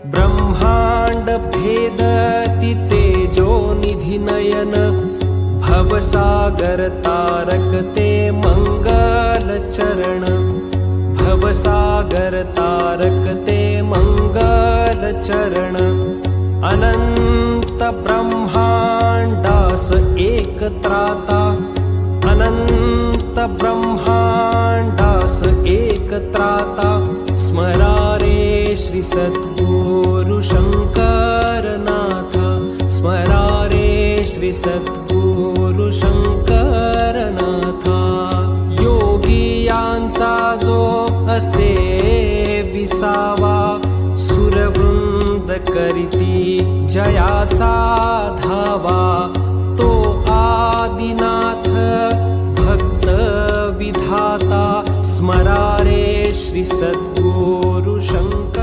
ब्रह्मांड भेदति तेजो निधि नयन भवसागर तारक ते मंगल चरण भवसागर तारक ते मंगल चरण अनंत ब्रह्मांडास एक त्राता अनंत ब्रह्मांडास एक त्राता स्मरा रे श्री सद्गुरु शंकरनाथ स्मरा रे श्री सद्गुरु शंकरनाथ योगियांचा जो असे विसावा सुरवृंद करीती जयाचा धावा तो आदिनाथ भक्त विधाता स्मरा रे श्री सद्गुरु शंकर